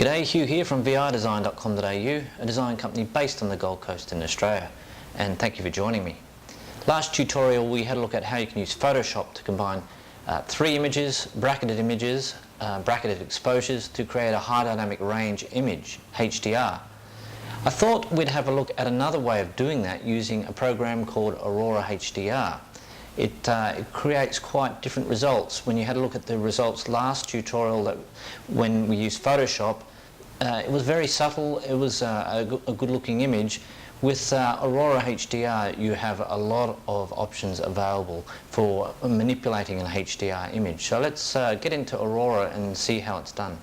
G'day, Hugh here from videsign.com.au, a design company based on the Gold Coast in Australia, and thank you for joining me. Last tutorial we had a look at how you can use Photoshop to combine three images, bracketed exposures to create a high dynamic range image, HDR. I thought we'd have a look at another way of doing that using a program called Aurora HDR. It creates quite different results. When you had a look at the results last tutorial, that when we used Photoshop, it was very subtle. It was a good looking image. With Aurora HDR you have a lot of options available for manipulating an HDR image. So let's get into Aurora and see how it's done.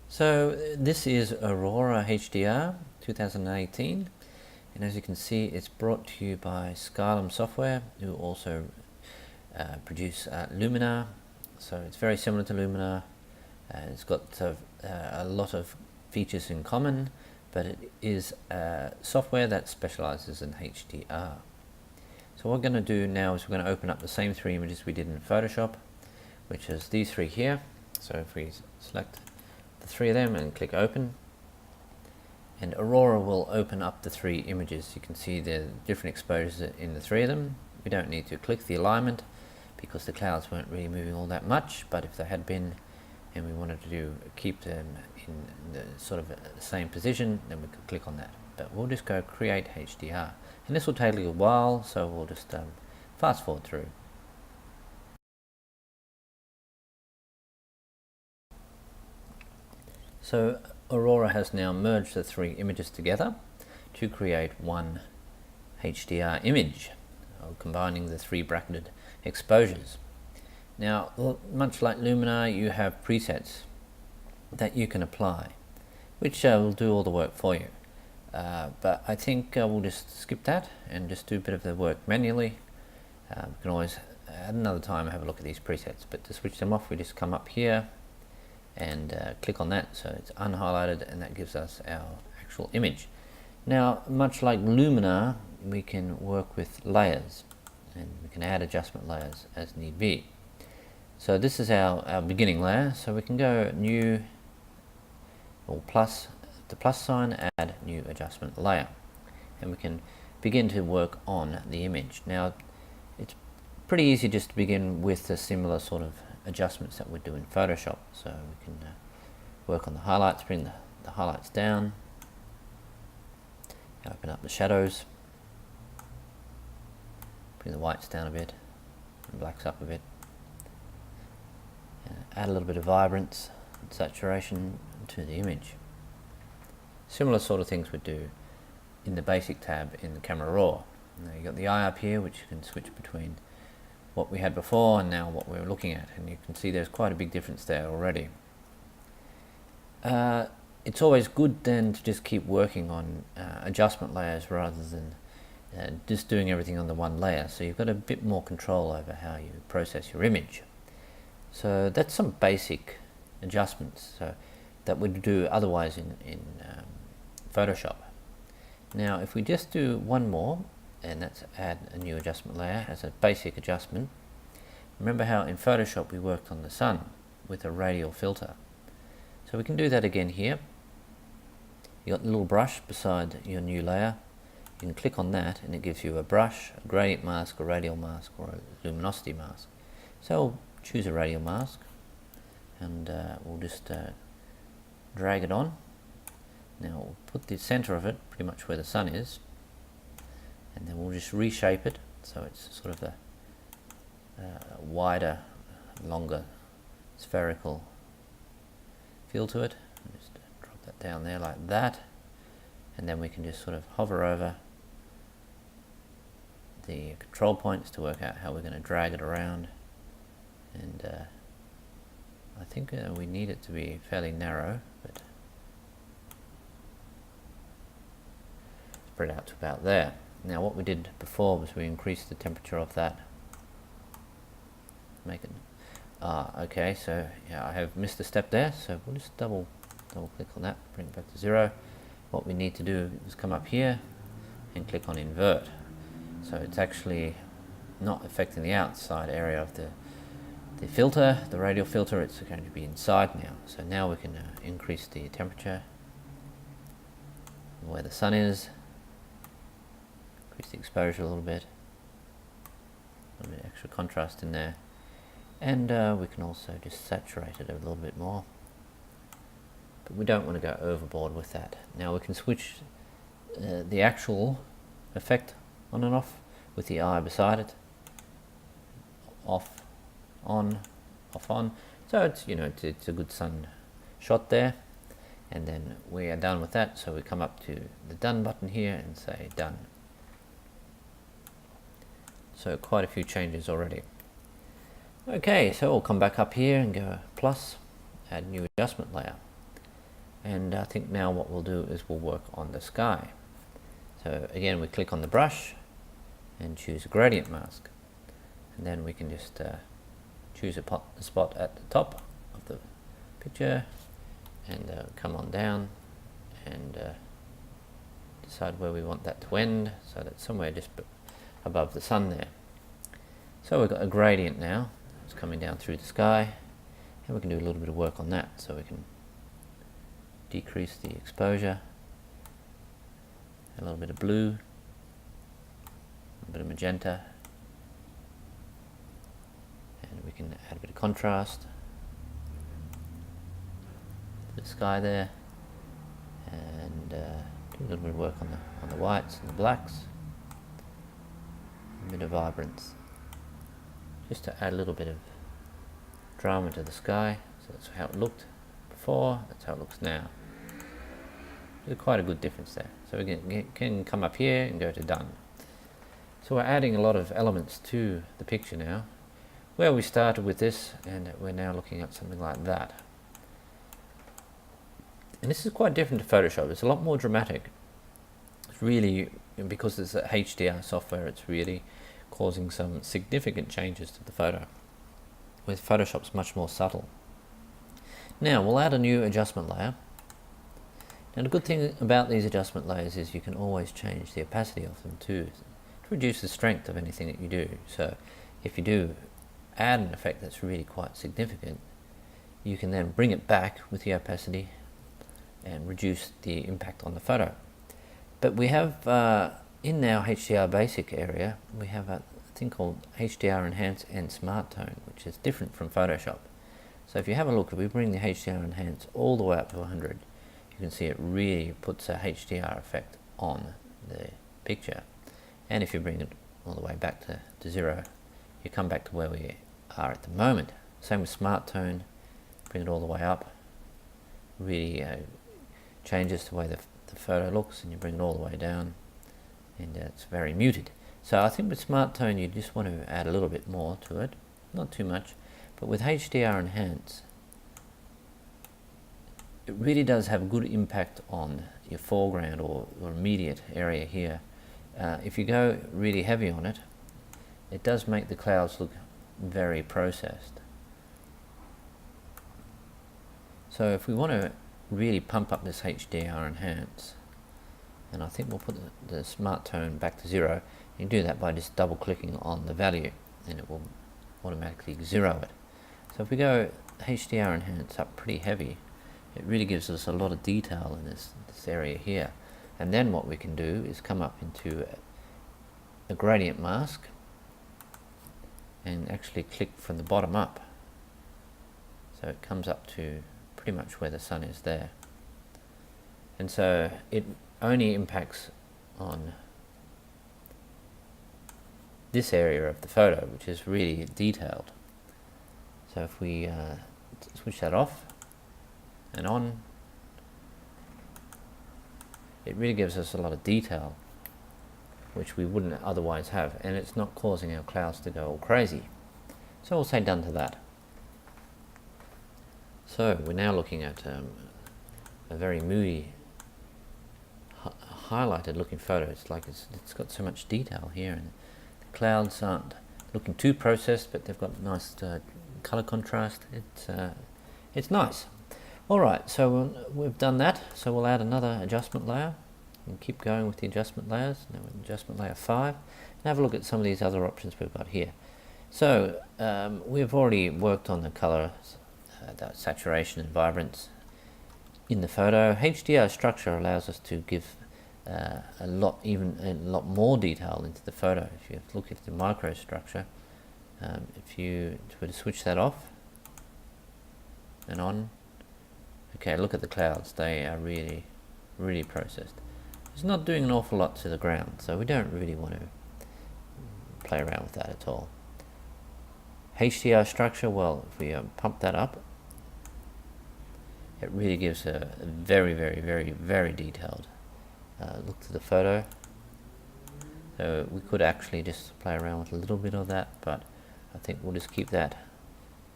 So this is Aurora HDR 2018, and as you can see it's brought to you by Skylum Software, who also produce Luminar. So it's very similar to Luminar. It's got a lot of features in common, but it is software that specializes in HDR. So what we're going to do now is we're going to open up the same three images we did in Photoshop, which is these three here. So if we select the three of them and click open, and Aurora will open up the three images. You can see the different exposures in the three of them. We don't need to click the alignment because the clouds weren't really moving all that much, but if they had been and we wanted to keep them in the sort of the same position, then we could click on that. But we'll just go create HDR, and this will take a little while, so we'll just fast forward through. So Aurora has now merged the three images together to create one HDR image, combining the three bracketed exposures. Now, much like Luminar, you have presets that you can apply, which will do all the work for you. But I think we'll just skip that and just do a bit of the work manually. We can always at another time have a look at these presets, but to switch them off we just come up here and click on that, so it's unhighlighted, and that gives us our actual image. Now, much like Luminar, we can work with layers, and we can add adjustment layers as need be. So this is our beginning layer, so we can go new, or plus, the plus sign, add new adjustment layer, and we can begin to work on the image. Now, it's pretty easy just to begin with a similar sort of adjustments that we do in Photoshop. So we can work on the highlights, bring the highlights down, open up the shadows, bring the whites down a bit, and blacks up a bit, add a little bit of vibrance and saturation to the image. Similar sort of things we do in the basic tab in the Camera Raw. Now you've got the eye up here, which you can switch between what we had before and now what we're looking at, and you can see there's quite a big difference there already. It's always good then to just keep working on adjustment layers rather than just doing everything on the one layer, so you've got a bit more control over how you process your image. So that's some basic adjustments that we'd do otherwise in Photoshop. Now if we just do one more, and that's add a new adjustment layer as a basic adjustment. Remember how in Photoshop we worked on the sun with a radial filter. So we can do that again here. You got the little brush beside your new layer. You can click on that and it gives you a brush, a gradient mask, a radial mask, or a luminosity mask. So we'll choose a radial mask, and we'll just drag it on. Now we'll put the center of it pretty much where the sun is, and then we'll just reshape it so it's sort of a wider, longer, spherical feel to it. Just drop that down there like that, and then we can just sort of hover over the control points to work out how we're going to drag it around. And I think we need it to be fairly narrow, but spread out to about there. Now what we did before was we increased the temperature of that. Make it okay, so yeah, I have missed a step there, so we'll just double click on that, bring it back to 0. What we need to do is come up here and click on invert. so it's actually not affecting the outside area of the filter, the radial filter. It's going to be inside now. So now we can increase the temperature where the sun is, increase the exposure a little bit extra contrast in there, and we can also just saturate it a little bit more, but we don't want to go overboard with that. Now we can switch the actual effect on and off with the eye beside it, off, on, off, on. So it's, you know, it's a good sun shot there, and then we are done with that. So we come up to the done button here and say done. So quite a few changes already. Okay, so we'll come back up here and go plus, add new adjustment layer, and I think now what we'll do is we'll work on the sky. So again, we click on the brush and choose a gradient mask, and then we can just choose a spot at the top of the picture and come on down and decide where we want that to end, so that's somewhere just above the sun there. So we've got a gradient now, it's coming down through the sky, and we can do a little bit of work on that. So we can decrease the exposure, a little bit of blue, a bit of magenta, and we can add a bit of contrast to the sky there, and do a little bit of work on the whites and the blacks, a bit of vibrance, just to add a little bit of drama to the sky. So that's how it looked before, that's how it looks now. There's quite a good difference there. So we can come up here and go to done. So we're adding a lot of elements to the picture now, where we started with this, and we're now looking at something like that. And this is quite different to Photoshop. It's a lot more dramatic. It's really, because it's a HDR software, it's really causing some significant changes to the photo, with Photoshop's much more subtle. Now we'll add a new adjustment layer. Now the good thing about these adjustment layers is you can always change the opacity of them too, to reduce the strength of anything that you do. So if you do add an effect that's really quite significant, you can then bring it back with the opacity and reduce the impact on the photo. But we have in our HDR basic area, we have a thing called HDR Enhance and Smart Tone, which is different from Photoshop. So if you have a look, if we bring the HDR Enhance all the way up to 100, you can see it really puts a HDR effect on the picture. And if you bring it all the way back to 0, you come back to where we are at the moment. Same with Smart Tone, bring it all the way up, really changes the way the photo looks, and you bring it all the way down, and it's very muted. So I think with Smart Tone you just want to add a little bit more to it, not too much, but with HDR Enhance it really does have a good impact on your foreground or immediate area here. If you go really heavy on it, it does make the clouds look very processed. So if we want to really pump up this HDR Enhance, and I think we'll put the Smart Tone back to 0, you can do that by just double clicking on the value and it will automatically 0 it. So if we go HDR Enhance up pretty heavy, it really gives us a lot of detail in this area here. And then what we can do is come up into a gradient mask and actually click from the bottom up, so it comes up to pretty much where the sun is there. And so it only impacts on this area of the photo, which is really detailed. So if we switch that off and on, it really gives us a lot of detail which we wouldn't otherwise have, and it's not causing our clouds to go all crazy. So we'll say done to that. So we're now looking at a very moody, highlighted looking photo. It's like it's got so much detail here, and the clouds aren't looking too processed, but they've got nice color contrast. It's nice. Alright, so we've done that, so we'll add another adjustment layer, and keep going with the adjustment layers. Now we're in adjustment layer 5. And have a look at some of these other options we've got here. So we've already worked on the colors, that saturation and vibrance in the photo. HDR structure allows us to give a lot more detail into the photo. If you look at the microstructure, if you were to switch that off and on, okay, look at the clouds. They are really processed. It's not doing an awful lot to the ground, so we don't really want to play around with that at all. HDR structure, well, if we pump that up, it really gives a very detailed look to the photo. So we could actually just play around with a little bit of that, but I think we'll just keep that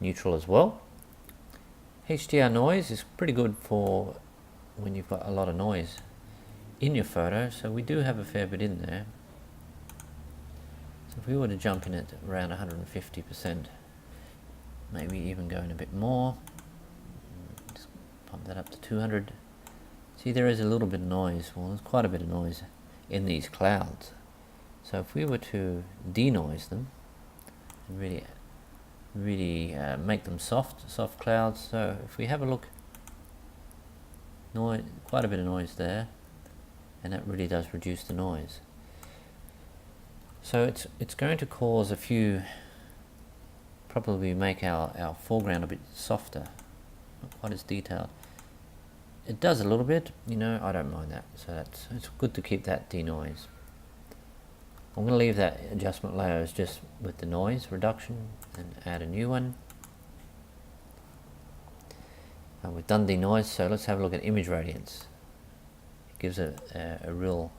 neutral as well. HDR noise is pretty good for when you've got a lot of noise in your photo, so we do have a fair bit in there. So if we were to jump in at around 150%, maybe even going a bit more, just pump that up to 200. See, there is a little bit of noise. Well, there's quite a bit of noise in these clouds. So if we were to denoise them and really make them soft clouds. So if we have a look, quite a bit of noise there, and that really does reduce the noise. So it's going to cause a few, probably make our foreground a bit softer, not quite as detailed. It does a little bit, you know, I don't mind that. So it's good to keep that denoise. I'm going to leave that adjustment layer as just with the noise reduction and add a new one. We've done denoise, so let's have a look at image radiance. It gives a real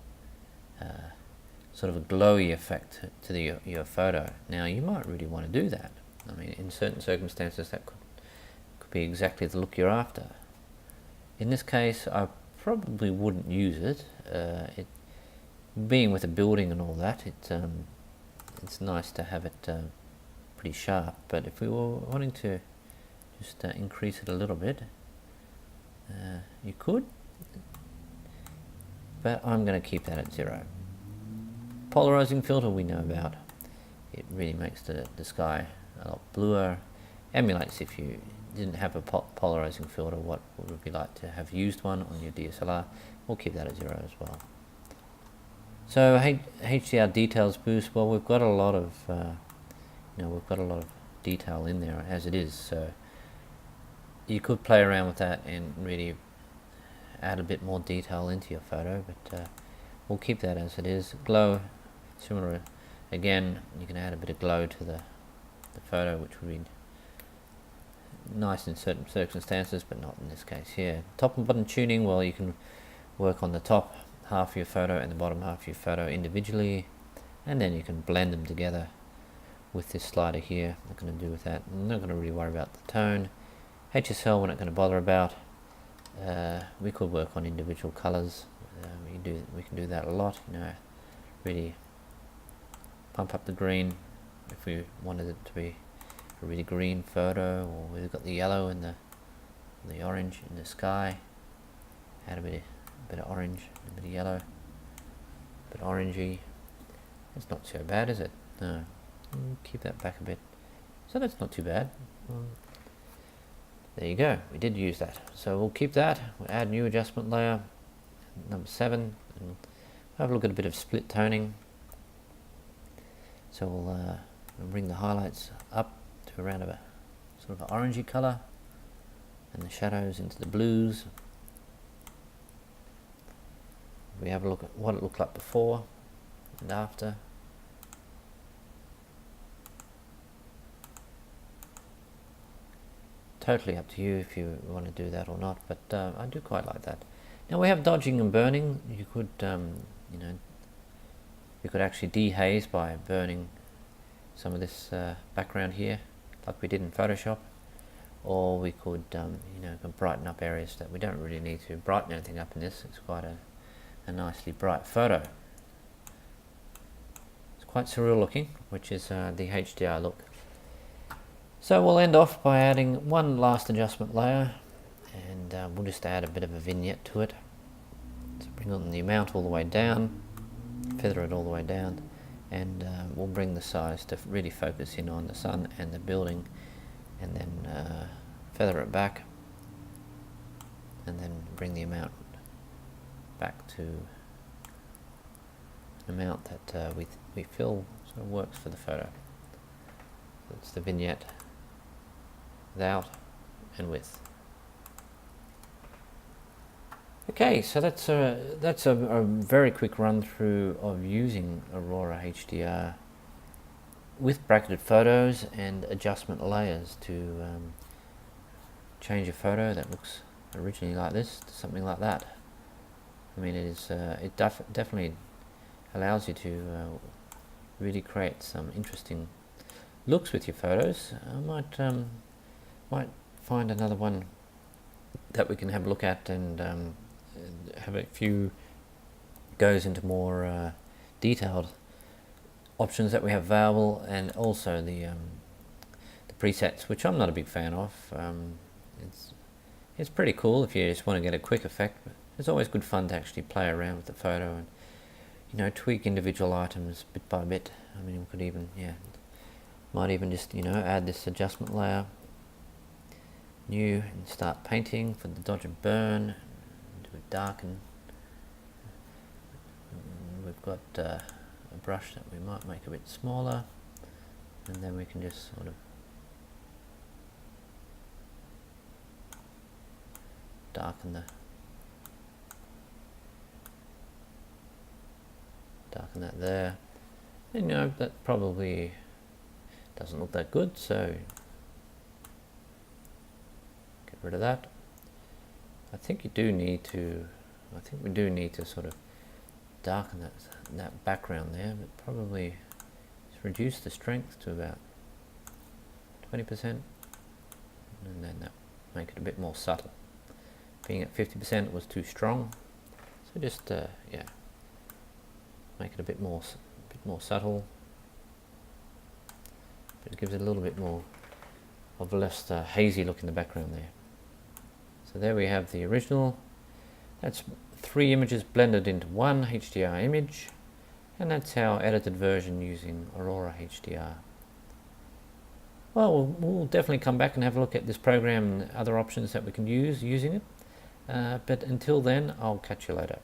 sort of a glowy effect to your photo. Now you might really want to do that. I mean, in certain circumstances that could be exactly the look you're after. In this case, I probably wouldn't use it. Being with a building and all that, it's nice to have it pretty sharp. But if we were wanting to just increase it a little bit, you could. But I'm going to keep that at 0. Polarizing filter we know about. It really makes the sky a lot bluer. Emulates if you didn't have a polarizing filter, what would it be like to have used one on your DSLR. We'll keep that at 0 as well. So HDR details boost. Well, we've got a lot of we've got a lot of detail in there as it is. So you could play around with that and really add a bit more detail into your photo, but we'll keep that as it is. Glow, similar again, you can add a bit of glow to the photo, which would be nice in certain circumstances, but not in this case here. Top and bottom tuning, well, you can work on the top half of your photo and the bottom half of your photo individually, and then you can blend them together with this slider here. I'm not going to do with that. I'm not going to really worry about the tone. HSL we're not going to bother about. We could work on individual colors. We can do that a lot, you know, really pump up the green if we wanted it to be a really green photo, or we've got the yellow and the orange in the sky. Add a bit of orange, a bit of yellow, a bit orangey. It's not so bad, is it? No. Keep that back a bit. So that's not too bad. There you go. We did use that. So we'll keep that. We'll add new adjustment layer, number 7, and have a look at a bit of split toning. So we'll bring the highlights up to around a sort of an orangey colour, and the shadows into the blues. We have a look at what it looked like before and after. Totally up to you if you want to do that or not, but I do quite like that. Now we have dodging and burning. You could, you could actually dehaze by burning some of this background here, like we did in Photoshop, or we could, could brighten up areas that we don't really need to brighten anything up in this. It's quite a nicely bright photo. It's quite surreal looking, which is the HDR look. So we'll end off by adding one last adjustment layer, and we'll just add a bit of a vignette to it. So bring on the amount all the way down, feather it all the way down, and we'll bring the size to really focus in on the sun and the building, and then feather it back, and then bring the amount back to an amount that we feel sort of works for the photo. So it's the vignette without and with. Okay, so that's a very quick run through of using Aurora HDR with bracketed photos and adjustment layers to change a photo that looks originally like this to something like that. I mean, it definitely allows you to really create some interesting looks with your photos. I might find another one that we can have a look at and have a few goes into more detailed options that we have available, and also the presets, which I'm not a big fan of. It's pretty cool if you just want to get a quick effect, but it's always good fun to actually play around with the photo and, you know, tweak individual items bit by bit. I mean, we could even, might even just, you know, add this adjustment layer new and start painting for the dodge and burn, do a darken. We've got a brush that we might make a bit smaller, and then we can just sort of darken that there. And, you know, that probably doesn't look that good, so get rid of that. I think we do need to sort of darken that background there, but probably just reduce the strength to about 20%, and then that make it a bit more subtle. Being at 50% was too strong, so just make it a bit more subtle, but it gives it a little bit more of a less hazy look in the background there. So there we have the original. That's 3 images blended into one HDR image, and that's our edited version using Aurora HDR. Well, we'll definitely come back and have a look at this program and other options that we can use using it. But until then, I'll catch you later.